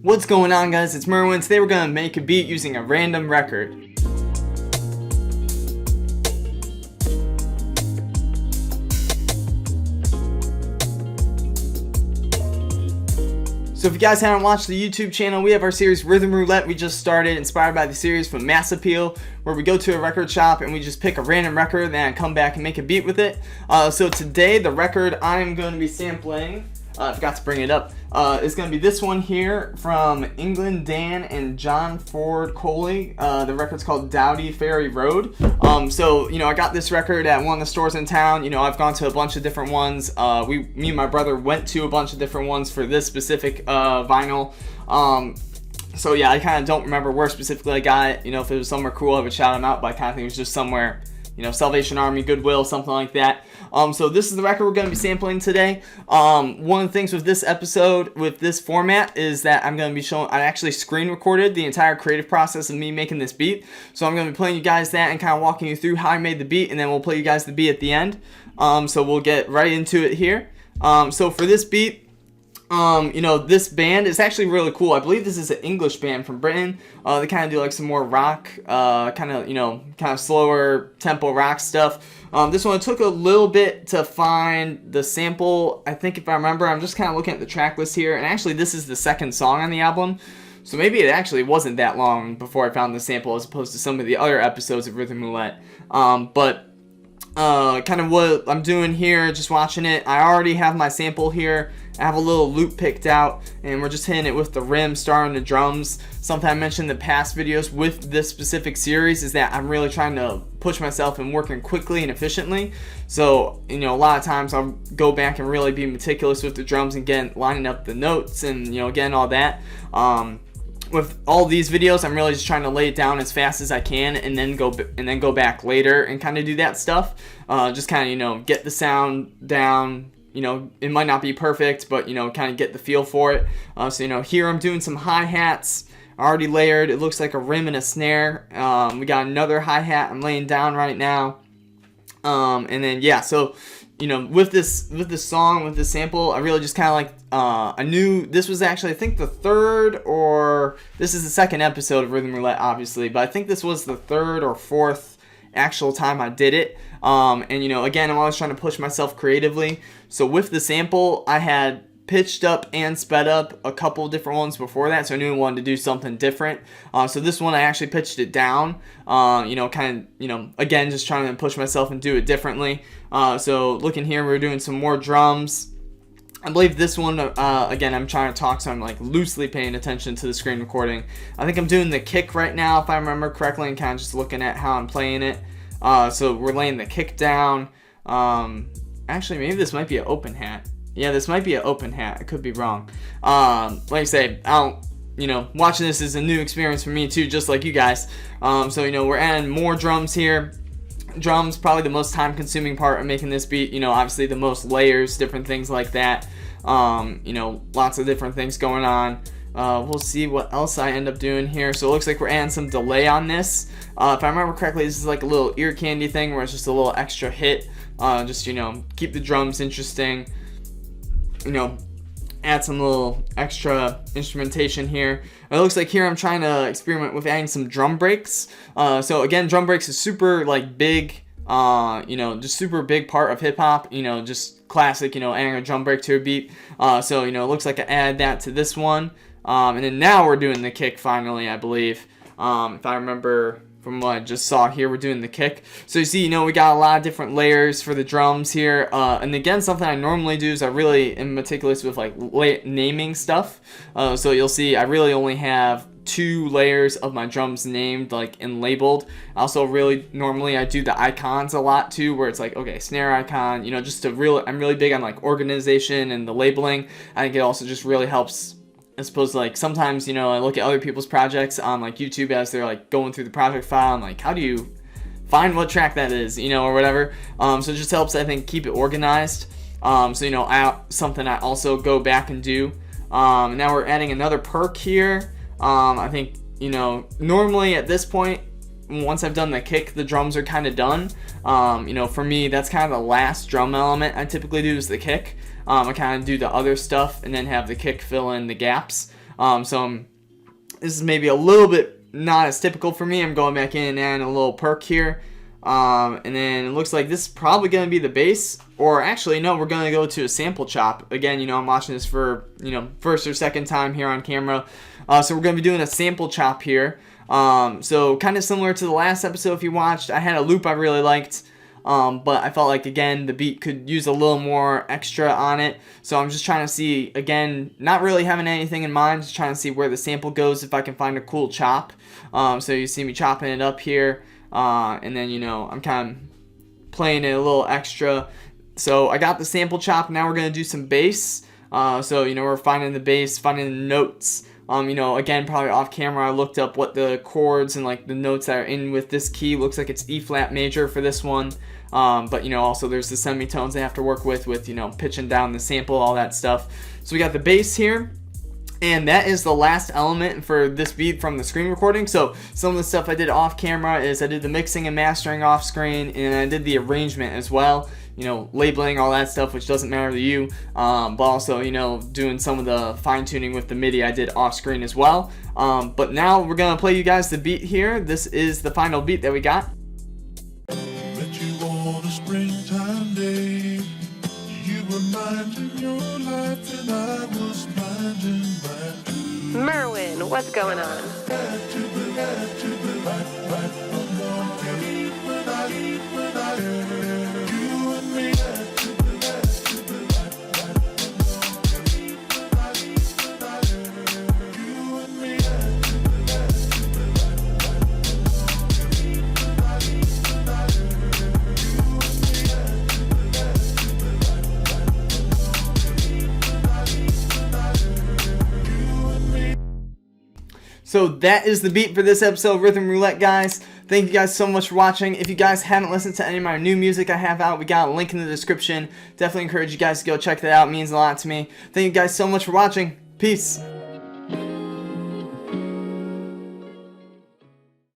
What's going on, guys? It's Mirwin. Today we're going to make a beat using a random record. So if you guys haven't watched the YouTube channel, we have our series Rhythm Roulette. We just started, inspired by the series from Mass Appeal, where we go to a record shop and we just pick a random record, then come back and make a beat with it. So today, the record I'm going to be sampling, I forgot to bring it up, is going to be this one here from England Dan and John Ford Coley. The record's called Dowdy Ferry Road. So, I got this record at one of the stores in town. I've gone to a bunch of different ones. Me and my brother went to a bunch of different ones for this specific vinyl. So yeah, I kind of don't remember where specifically I got it. If it was somewhere cool, I would shout them out, but I kind of think it was just somewhere, Salvation Army, Goodwill, something like that. So this is the record we're going to be sampling today. One of the things with this episode, with this format, is that I'm going to be showing, I actually screen recorded the entire creative process of me making this beat. So I'm going to be playing you guys that and kind of walking you through how I made the beat, and then we'll play you guys the beat at the end. So we'll get right into it here. So for this beat, this band is actually really cool. I believe this is an English band from Britain. They kind of do like some more rock, kind of slower tempo rock stuff. This one took a little bit to find the sample. I think if I remember, I'm just kind of looking at the track list here, and actually this is the second song on the album. So maybe it actually wasn't that long before I found the sample as opposed to some of the other episodes of Rhythm Roulette. But kind of what I'm doing here, just watching it, I already have my sample here. I have a little loop picked out, and we're just hitting it with the rim, starting the drums. Something I mentioned in the past videos with this specific series is that I'm really trying to push myself and working quickly and efficiently. So, a lot of times I'll go back and really be meticulous with the drums and lining up the notes and, getting all that. With all these videos, I'm really just trying to lay it down as fast as I can, and then go back later and kind of do that stuff. Just kind of get the sound down. It might not be perfect, but kind of get the feel for it. So here I'm doing some hi-hats already layered. It looks like a rim and a snare. We got another hi-hat I'm laying down right now. And then yeah, so with this song, with this sample, I really just kind of like I knew this was actually, I think, the third, or this is the second episode of Rhythm Roulette, obviously, but I think this was the third or fourth actual time I did it. And again, I'm always trying to push myself creatively. So with the sample, I had pitched up and sped up a couple different ones before that, so I knew I wanted to do something different. So this one I actually pitched it down, again, just trying to push myself and do it differently. So looking here, we're doing some more drums. I believe this one, again, I'm trying to talk, so I'm like loosely paying attention to the screen recording. I think I'm doing the kick right now, if I remember correctly, and kind of just looking at how I'm playing it. So we're laying the kick down. Actually, maybe this might be an open hat. Yeah, this might be an open hat. I could be wrong. Like I say, watching this is a new experience for me too, just like you guys. So, we're adding more drums here. Drums, probably the most time-consuming part of making this beat. Obviously the most layers, different things like that. Lots of different things going on. We'll see what else I end up doing here. So it looks like we're adding some delay on this. If I remember correctly, this is like a little ear candy thing where it's just a little extra hit. Just, keep the drums interesting. Add some little extra instrumentation here. It looks like here I'm trying to experiment with adding some drum breaks. So again, drum breaks is super big, just super big part of hip hop. Just classic, adding a drum break to a beat. So it looks like I add that to this one. And then now we're doing the kick finally, I believe. If I remember from what I just saw here, we're doing the kick. So you see, we got a lot of different layers for the drums here. And again, something I normally do is I really am meticulous with naming stuff. So you'll see I really only have 2 layers of my drums named and labeled. Also, really normally I do the icons a lot too, where it's okay, snare icon. Just I'm really big on organization and the labeling. I think it also just really helps. As opposed to sometimes, I look at other people's projects on YouTube as they're going through the project file. I'm how do you find what track that is, or whatever. So it just helps, I think, keep it organized. So, something I also go back and do. Now we're adding another perk here. I think, normally at this point, once I've done the kick, the drums are kind of done. For me, that's kind of the last drum element I typically do is the kick. I kind of do the other stuff and then have the kick fill in the gaps. This is maybe a little bit not as typical for me. I'm going back in and adding a little perk here. And then it looks like this is probably going to be the bass. Or actually, no, we're going to go to a sample chop. Again, you know, I'm watching this for, you know, first or second time here on camera. So we're going to be doing a sample chop here. So kind of similar to the last episode if you watched. I had a loop I really liked. But I felt like, again, the beat could use a little more extra on it. So I'm just trying to see, again, not really having anything in mind, just trying to see where the sample goes, if I can find a cool chop. So you see me chopping it up here. And then, you know, I'm kind of playing it a little extra. So I got the sample chop. Now we're going to do some bass. So, you know, we're finding the bass, finding the notes. You know, again, probably off camera, I looked up what the chords and like the notes that are in with this key. Looks like it's E flat major for this one. But, you know, also there's the semitones I have to work with, you know, pitching down the sample, all that stuff. So we got the bass here. And that is the last element for this beat from the screen recording. So some of the stuff I did off camera is I did the mixing and mastering off screen, and I did the arrangement as well. You know, labeling, all that stuff, which doesn't matter to you. But also, you know, doing some of the fine tuning with the MIDI I did off screen as well. But now we're going to play you guys the beat here. This is the final beat that we got. Met you on a springtime day. You were minding your life and I was minding mine. Mirwin, what's going on? So that is the beat for this episode of Rhythm Roulette, guys. Thank you guys so much for watching. If you guys haven't listened to any of my new music I have out, we got a link in the description. Definitely encourage you guys to go check that out. It means a lot to me. Thank you guys so much for watching. Peace.